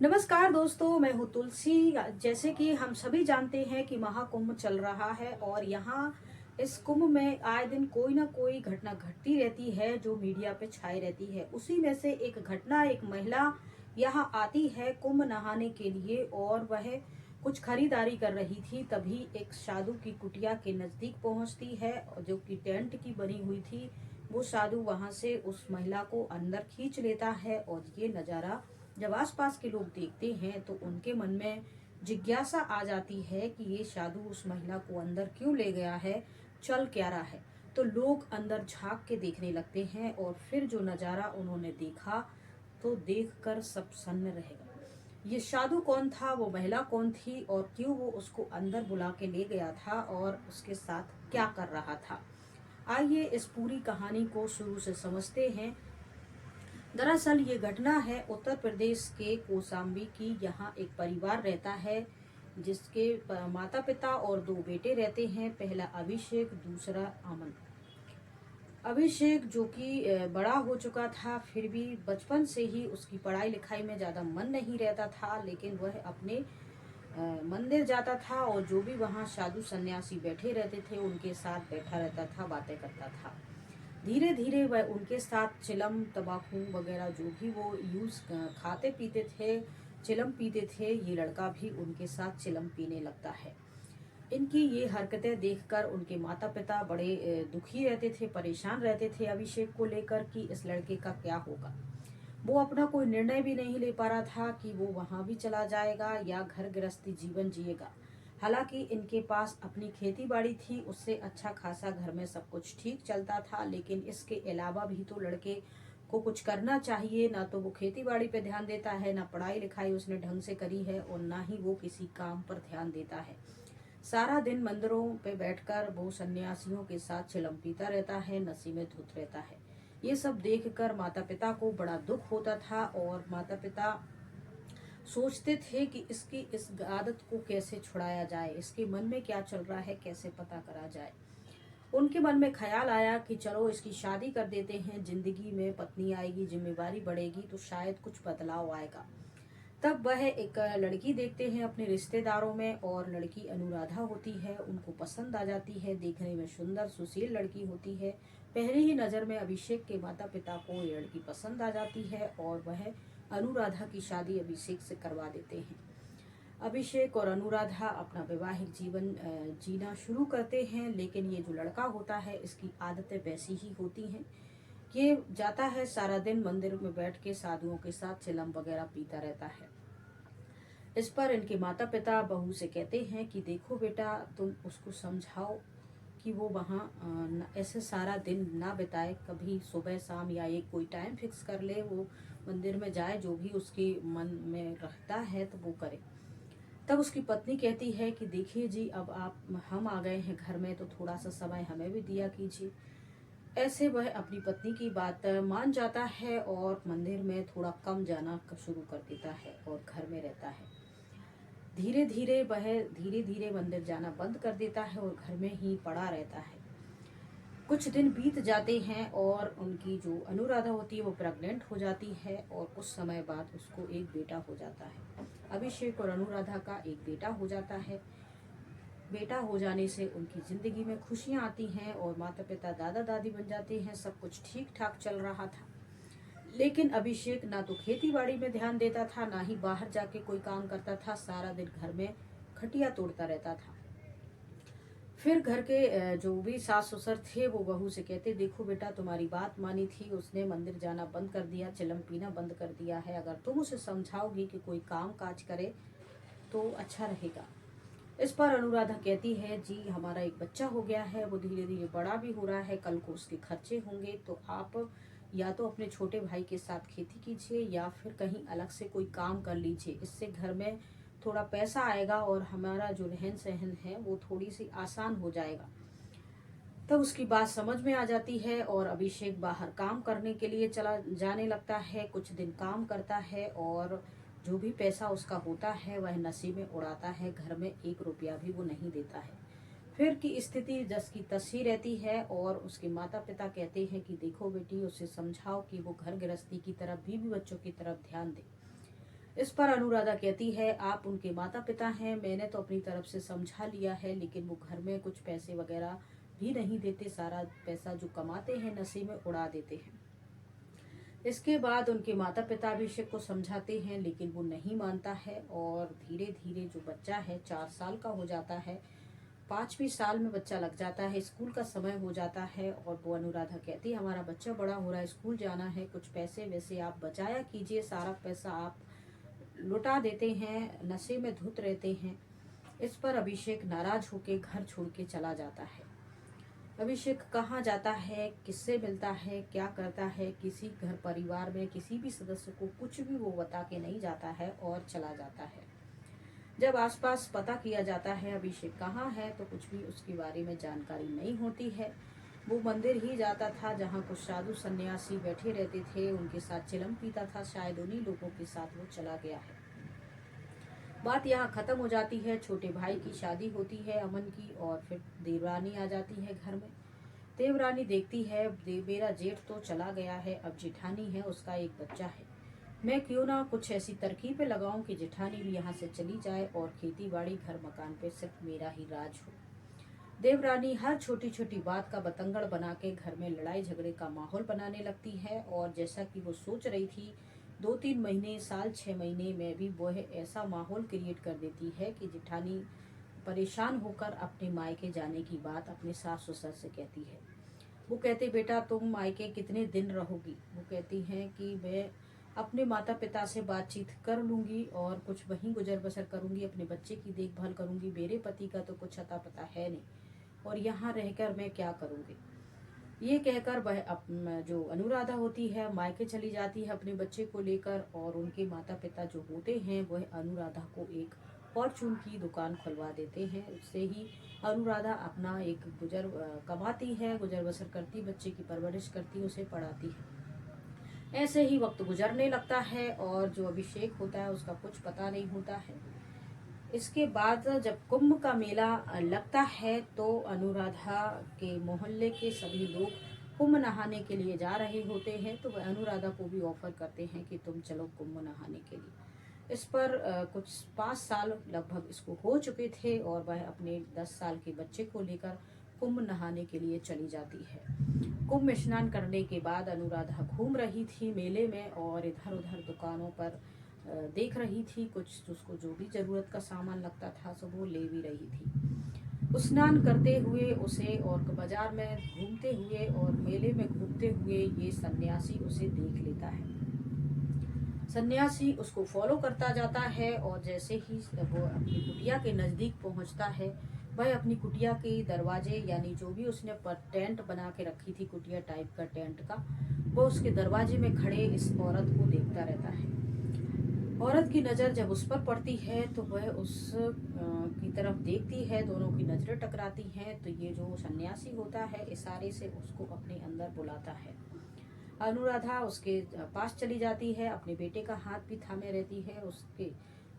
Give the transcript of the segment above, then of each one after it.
नमस्कार दोस्तों, मैं हूँ तुलसी। जैसे कि हम सभी जानते हैं कि महाकुंभ चल रहा है और यहाँ इस कुंभ में आए दिन कोई ना कोई घटना घटती रहती है जो मीडिया पे छाई रहती है। उसी में से एक घटना, एक महिला यहाँ आती है कुंभ नहाने के लिए और वह कुछ खरीदारी कर रही थी। तभी एक साधु की कुटिया के नजदीक पहुंचती है और जो कि टेंट की बनी हुई थी। वो साधु वहां से उस महिला को अंदर खींच लेता है और ये नजारा जब आसपास के लोग देखते हैं तो उनके मन में जिज्ञासा आ जाती है कि ये साधु उस महिला को अंदर क्यों ले गया है, चल क्या रहा है। तो लोग अंदर झांक के देखने लगते हैं और फिर जो नज़ारा उन्होंने देखा तो देखकर सब सन्न रह गए। ये साधु कौन था, वो महिला कौन थी और क्यों वो उसको अंदर बुला के ले गया था और उसके साथ क्या कर रहा था। आइए इस पूरी कहानी को शुरू से समझते हैं। दरअसल ये घटना है उत्तर प्रदेश के कौशाम्बी की। यहाँ एक परिवार रहता है जिसके माता पिता और दो बेटे रहते हैं। पहला अभिषेक, दूसरा अमन। अभिषेक जो कि बड़ा हो चुका था, फिर भी बचपन से ही उसकी पढ़ाई लिखाई में ज़्यादा मन नहीं रहता था, लेकिन वह अपने मंदिर जाता था और जो भी वहाँ साधु सन्यासी बैठे रहते थे उनके साथ बैठा रहता था, बातें करता था। धीरे धीरे वह उनके साथ चिलम, तंबाकू वगैरह जो भी वो खाते पीते थे, चिलम पीते थे, ये लड़का भी उनके साथ चिलम पीने लगता है। इनकी ये हरकतें देखकर उनके माता पिता बड़े दुखी रहते थे, परेशान रहते थे अभिषेक को लेकर कि इस लड़के का क्या होगा। वो अपना कोई निर्णय भी नहीं ले पा रहा था कि वो वहां भी चला जाएगा या घर गृहस्थी जीवन जिएगा। हालांकि इनके पास अपनी खेती बाड़ी थी, उससे अच्छा खासा घर में सब कुछ ठीक चलता था, लेकिन इसके अलावा भी तो लड़के को कुछ करना चाहिए। ना तो वो खेती बाड़ी पे ध्यान देता है, ना पढ़ाई लिखाई उसने ढंग से करी है और ना ही वो किसी काम पर ध्यान देता है। सारा दिन मंदिरों पे बैठकर वो सन्यासियों के साथ चिलम पीता रहता है, नशे में धुत रहता है। ये सब देखकर माता पिता को बड़ा दुख होता था और माता पिता सोचते थे कि इसकी इस आदत को कैसे छुड़ाया जाए, इसके मन में क्या चल रहा है कैसे पता करा जाए। उनके मन में ख्याल आया कि चलो इसकी शादी कर देते हैं, जिंदगी में पत्नी आएगी, जिम्मेवारी बढ़ेगी तो शायद कुछ बदलाव आएगा। तब वह एक लड़की देखते हैं अपने रिश्तेदारों में और लड़की अनुराधा होती है। उनको पसंद आ जाती है, देखने में सुंदर सुशील लड़की होती है। पहली ही नज़र में अभिषेक के माता पिता को ये लड़की पसंद आ जाती है और वह अनुराधा की शादी अभिषेक से करवा देते हैं। अभिषेक और अनुराधा अपना वैवाहिक जीवन जीना शुरू करते हैं, लेकिन ये जो लड़का होता है इसकी आदतें वैसी ही होती हैं। ये जाता है सारा दिन मंदिर में बैठ के साधुओं के साथ चिलम वगैरह पीता रहता है। इस पर इनके माता पिता बहू से कहते हैं कि देखो बेटा, तुम उसको समझाओ कि वो वहाँ ऐसे सारा दिन ना बिताए, कभी सुबह शाम या एक कोई टाइम फिक्स कर ले, वो मंदिर में जाए, जो भी उसके मन में रहता है तो वो करे। तब उसकी पत्नी कहती है कि देखिए जी, अब आप हम आ गए हैं घर में तो थोड़ा सा समय हमें भी दिया कीजिए। ऐसे वह अपनी पत्नी की बात मान जाता है और मंदिर में थोड़ा कम जाना शुरू कर देता है और घर में रहता है। धीरे धीरे मंदिर जाना बंद कर देता है और घर में ही पड़ा रहता है। कुछ दिन बीत जाते हैं और उनकी जो अनुराधा होती है वो प्रेग्नेंट हो जाती है और कुछ समय बाद उसको एक बेटा हो जाता है। अभिषेक और अनुराधा का एक बेटा हो जाता है। बेटा हो जाने से उनकी जिंदगी में खुशियां आती हैं और माता पिता दादा दादी बन जाते हैं। सब कुछ ठीक ठाक चल रहा था, लेकिन अभिषेक ना तो खेती बाड़ी में ध्यान देता था, ना ही बाहर जाके कोई काम करता था। सारा दिन घर में खटिया तोड़ता रहता था। फिर घर के जो भी सास ससुर थे वो बहू से कहते, देखो बेटा, तुम्हारी बात मानी थी, उसने मंदिर जाना बंद कर दिया, चिलम पीना बंद कर दिया है। अगर तुम उसे समझाओगी कि कोई काम काज करे तो अच्छा रहेगा। इस पर अनुराधा कहती है, जी हमारा एक बच्चा हो गया है, वो धीरे धीरे बड़ा भी हो रहा है, कल को उसके खर्चे होंगे, तो आप या तो अपने छोटे भाई के साथ खेती कीजिए या फिर कहीं अलग से कोई काम कर लीजिए। इससे घर में थोड़ा पैसा आएगा और हमारा जो रहन सहन है वो थोड़ी सी आसान हो जाएगा। तब उसकी बात समझ में आ जाती है और अभिषेक बाहर काम करने के लिए चला जाने लगता है। कुछ दिन काम करता है और जो भी पैसा उसका होता है वह नशे में उड़ाता है। घर में एक रुपया भी वो नहीं देता है। फिर की स्थिति जस की तस ही रहती है और उसके माता पिता कहते हैं कि देखो बेटी, उसे समझाओ कि वो घर गृहस्थी की तरफ भी बच्चों की तरफ ध्यान दे। इस पर अनुराधा कहती है, आप उनके माता पिता हैं, मैंने तो अपनी तरफ से समझा लिया है, लेकिन वो घर में कुछ पैसे वगैरह भी नहीं देते, सारा पैसा जो कमाते हैं नशे में उड़ा देते हैं। इसके बाद उनके माता पिता अभिषेक को समझाते हैं, लेकिन वो नहीं मानता है और धीरे धीरे जो बच्चा है 4 साल का हो जाता है। 5वीं साल में बच्चा लग जाता है, स्कूल का समय हो जाता है और वो अनुराधा कहती है, हमारा बच्चा बड़ा हो रहा है, स्कूल जाना है, कुछ पैसे वैसे आप बचाया कीजिए, सारा पैसा आप लुटा देते हैं, नशे में धुत रहते हैं। इस पर अभिषेक नाराज होकर घर छोड़ के चला जाता है। अभिषेक कहाँ जाता है, किससे मिलता है, क्या करता है, किसी घर परिवार में किसी भी सदस्य को कुछ भी वो बता के नहीं जाता है और चला जाता है। जब आसपास पता किया जाता है अभिषेक कहाँ है, तो कुछ भी उसके बारे में जानकारी नहीं होती है। वो मंदिर ही जाता था जहाँ कुछ साधु सन्यासी बैठे रहते थे, उनके साथ चिलम पीता था, शायद उन्हीं लोगों के साथ वो चला गया है। बात यहाँ खत्म हो जाती है। छोटे भाई की शादी होती है अमन की, और फिर देवरानी आ जाती है घर में। देवरानी देखती है, मेरा जेठ तो चला गया है, अब जेठानी है, उसका एक बच्चा है, मैं क्यों ना कुछ ऐसी तरकीबें लगाऊं कि जेठानी भी यहाँ से चली जाए और खेती बाड़ी घर मकान पे सिर्फ मेरा ही राज हो। देवरानी हर छोटी छोटी बात का बतंगड़ बना के घर में लड़ाई झगड़े का माहौल बनाने लगती है, और जैसा कि वो सोच रही थी 2-3 महीने, साल, 6 महीने में भी वह ऐसा माहौल क्रिएट कर देती है कि जेठानी परेशान होकर अपने मायके जाने की बात अपने सास ससुर से कहती है। वो कहते, बेटा तुम मायके कितने दिन रहोगी? वो कहती हैं कि मैं अपने माता पिता से बातचीत कर लूंगी और कुछ वहीं गुजर बसर करूंगी, अपने बच्चे की देखभाल करूंगी, मेरे पति का तो कुछ अता पता है नहीं, और यहाँ रहकर मैं क्या करूंगी। ये कहकर वह जो अनुराधा होती है मायके चली जाती है अपने बच्चे को लेकर, और उनके माता पिता जो होते हैं वह अनुराधा को एक फॉर्चून की दुकान खुलवा देते हैं। उससे ही अनुराधा अपना एक कमाती है, गुजर बसर करती, बच्चे की परवरिश करती, उसे पढ़ाती है। ऐसे ही वक्त गुजरने लगता है और जो अभिषेक होता है उसका कुछ पता नहीं होता है। इसके बाद जब कुंभ का मेला लगता है तो अनुराधा के मोहल्ले के सभी लोग कुंभ नहाने के लिए जा रहे होते हैं, तो वह अनुराधा को भी ऑफर करते हैं कि तुम चलो कुंभ नहाने के लिए। इस पर कुछ 5 साल लगभग इसको हो चुके थे और वह अपने 10 साल के बच्चे को लेकर कुंभ नहाने के लिए चली जाती है। कुंभ स्नान करने के बाद अनुराधा घूम रही थी मेले में और इधर उधर दुकानों पर देख रही थी, कुछ उसको जो भी जरूरत का सामान लगता था सब वो ले भी रही थी। स्नान करते हुए उसे और बाजार में घूमते हुए और मेले में घूमते हुए ये सन्यासी उसे देख लेता है। सन्यासी उसको फॉलो करता जाता है और जैसे ही वो अपनी कुटिया के नजदीक पहुंचता है, वह अपनी कुटिया के दरवाजे, यानी जो भी उसने टेंट बना के रखी थी, कुटिया टाइप का टेंट का, वो उसके दरवाजे में खड़े इस औरत को देखता रहता है। औरत की नज़र जब उस पर पड़ती है तो वह उस की तरफ देखती है, दोनों की नजरें टकराती हैं, तो ये जो सन्यासी होता है इशारे से उसको अपने अंदर बुलाता है। अनुराधा उसके पास चली जाती है, अपने बेटे का हाथ भी थामे रहती है। उसके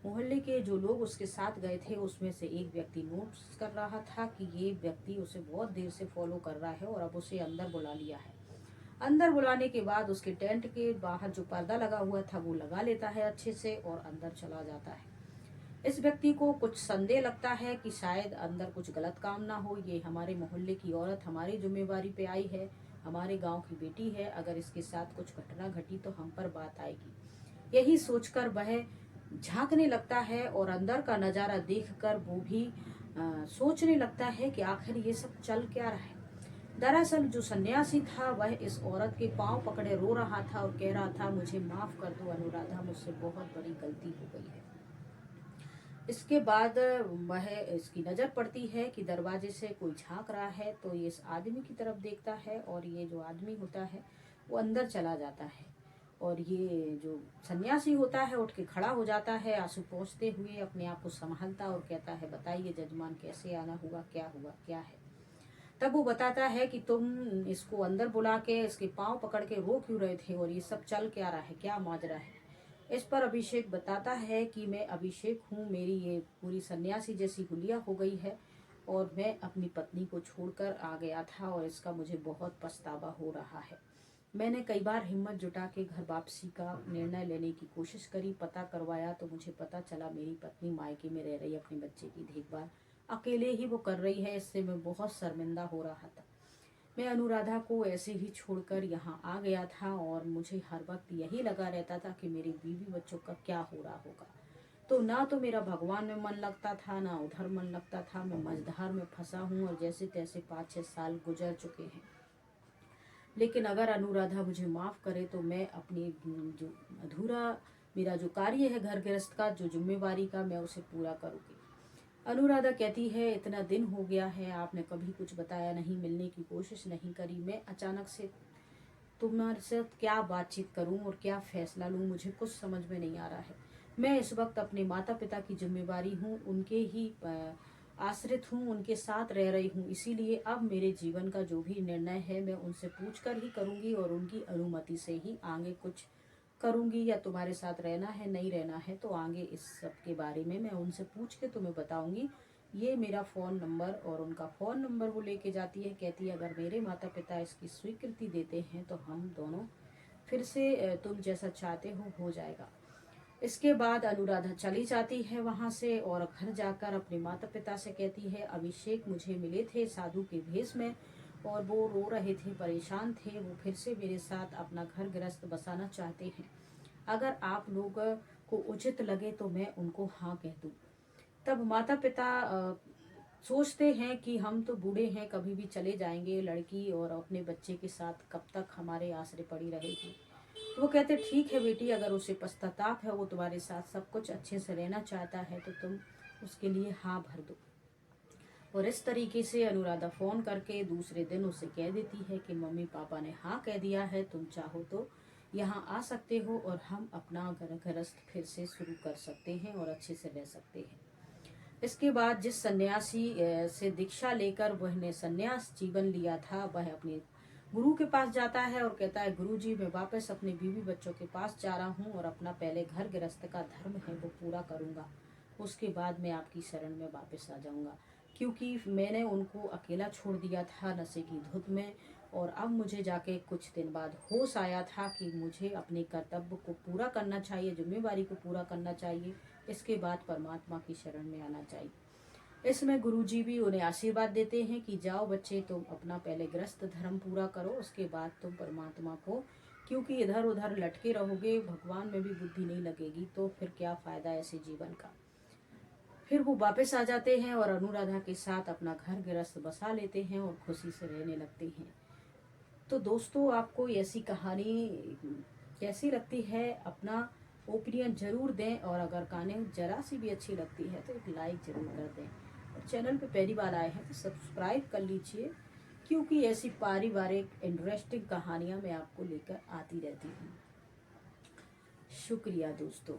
मोहल्ले के जो लोग उसके साथ गए थे उसमें से एक व्यक्ति नोटिस कर रहा था कि ये व्यक्ति उसे बहुत देर से फॉलो कर रहा है और अब उसे अंदर बुला लिया है। अंदर बुलाने के बाद उसके टेंट के बाहर जो पर्दा लगा हुआ था वो लगा लेता है अच्छे से और अंदर चला जाता है। इस व्यक्ति को कुछ संदेह लगता है कि शायद अंदर कुछ गलत काम ना हो, ये हमारे मोहल्ले की औरत हमारी जिम्मेवारी पे आई है, हमारे गांव की बेटी है, अगर इसके साथ कुछ घटना घटी तो हम पर बात आएगी। यही सोचकर वह झांकने लगता है और अंदर का नज़ारा देखकर वो भी सोचने लगता है कि आखिर ये सब चल क्या रहा है। दरअसल जो सन्यासी था वह इस औरत के पांव पकड़े रो रहा था और कह रहा था, मुझे माफ कर दो अनुराधा, मुझसे बहुत बड़ी गलती हो गई है। इसके बाद वह इसकी नज़र पड़ती है कि दरवाजे से कोई झांक रहा है, तो ये इस आदमी की तरफ देखता है और ये जो आदमी होता है वो अंदर चला जाता है। और ये जो सन्यासी होता है उठ के खड़ा हो जाता है, आंसू पोंछते हुए अपने आप को संभालता और कहता है, बताइए जजमान, कैसे आना हुआ, क्या है। तब वो बताता है कि तुम इसको अंदर बुला के इसके पांव पकड़ के रो क्यों रहे थे और ये सब चल क्या रहा है, क्या माजरा है। इस पर अभिषेक बताता है कि मैं अभिषेक हूँ, मेरी ये पूरी सन्यासी जैसी हुलिया हो गई है और मैं अपनी पत्नी को छोड़कर आ गया था और इसका मुझे बहुत पछतावा हो रहा है। मैंने कई बार हिम्मत जुटा के घर वापसी का निर्णय लेने की कोशिश करी। पता करवाया तो मुझे पता चला मेरी पत्नी मायके में रह रही अपने बच्चे की देखभाल अकेले ही वो कर रही है। इससे मैं बहुत शर्मिंदा हो रहा था। मैं अनुराधा को ऐसे ही छोड़कर यहाँ आ गया था और मुझे हर वक्त यही लगा रहता था कि मेरे बीवी बच्चों का क्या हो रहा होगा। तो ना तो मेरा भगवान में मन लगता था, ना उधर मन लगता था। मैं मझधार में फंसा हूँ और जैसे तैसे 5-6 साल गुजर चुके हैं। लेकिन अगर अनुराधा मुझे माफ़ करे तो मैं अपनी जो अधूरा मेरा जो कार्य है घर गृहस्थ का, जो जिम्मेवारी का, मैं उसे पूरा करूँगी। अनुराधा कहती है, इतना दिन हो गया है, आपने कभी कुछ बताया नहीं, मिलने की कोशिश नहीं करी। मैं अचानक से तुम्हारे साथ क्या बातचीत करूं और क्या फैसला लूं, मुझे कुछ समझ में नहीं आ रहा है। मैं इस वक्त अपने माता पिता की जिम्मेवारी हूं, उनके ही आश्रित हूं, उनके साथ रह रही हूं। इसीलिए अब मेरे जीवन का जो भी निर्णय है मैं उनसे पूछकर ही करूंगी और उनकी अनुमति से ही आगे कुछ करूंगी। या तुम्हारे साथ रहना है, नहीं रहना है, तो आगे इस सब के बारे में मैं उनसे पूछ के तुम्हें बताऊंगी। ये मेरा फ़ोन नंबर और उनका फ़ोन नंबर वो लेके जाती है। कहती है अगर मेरे माता पिता इसकी स्वीकृति देते हैं तो हम दोनों फिर से तुम जैसा चाहते हो जाएगा। इसके बाद अनुराधा चली जाती है वहाँ से और घर जाकर अपने माता पिता से कहती है, अभिषेक मुझे मिले थे साधु के भेष में और वो रो रहे थे, परेशान थे। वो फिर से मेरे साथ अपना घर गृहस्थ बसाना चाहते हैं। अगर आप लोग को उचित लगे तो मैं उनको हाँ कह दूँ। तब माता पिता सोचते हैं कि हम तो बूढ़े हैं, कभी भी चले जाएंगे, लड़की और अपने बच्चे के साथ कब तक हमारे आसरे पड़ी रहेगी। तो वो कहते ठीक है बेटी, अगर उसे पश्चाताप है, वो तुम्हारे साथ सब कुछ अच्छे से रहना चाहता है, तो तुम उसके लिए हाँ भर दो। और इस तरीके से अनुराधा फ़ोन करके दूसरे दिन उसे कह देती है कि मम्मी पापा ने हाँ कह दिया है, तुम चाहो तो यहाँ आ सकते हो और हम अपना घर गृहस्थ फिर से शुरू कर सकते हैं और अच्छे से रह सकते हैं। इसके बाद जिस सन्यासी से दीक्षा लेकर वह ने सन्यास जीवन लिया था, वह अपने गुरु के पास जाता है और कहता है, गुरु जी मैं वापस अपने बीवी बच्चों के पास जा रहा हूँ और अपना पहले घर गृहस्थ का धर्म है वो पूरा करूँगा, उसके बाद मैं आपकी शरण में वापस आ जाऊँगा। क्योंकि मैंने उनको अकेला छोड़ दिया था नशे की धुत में, और अब मुझे जाके कुछ दिन बाद होश आया था कि मुझे अपने कर्तव्य को पूरा करना चाहिए, जिम्मेवारी को पूरा करना चाहिए। इसके बाद परमात्मा की शरण में आना चाहिए। इसमें गुरुजी भी उन्हें आशीर्वाद देते हैं कि जाओ बच्चे, तुम अपना पहले गृहस्थ धर्म पूरा करो, उसके बाद तुम परमात्मा को, क्योंकि इधर उधर लटके रहोगे, भगवान में भी बुद्धि नहीं लगेगी, तो फिर क्या फ़ायदा ऐसे जीवन का। फिर वो वापस आ जाते हैं और अनुराधा के साथ अपना घर गृहस्थ बसा लेते हैं और खुशी से रहने लगते हैं। तो दोस्तों, आपको ऐसी कहानी कैसी लगती है, अपना ओपिनियन ज़रूर दें, और अगर कहानी जरा सी भी अच्छी लगती है तो एक लाइक ज़रूर कर दें। और चैनल पे पहली बार आए हैं तो सब्सक्राइब कर लीजिए, क्योंकि ऐसी पारिवारिक इंटरेस्टिंग कहानियाँ मैं आपको लेकर आती रहती हूँ। शुक्रिया दोस्तों।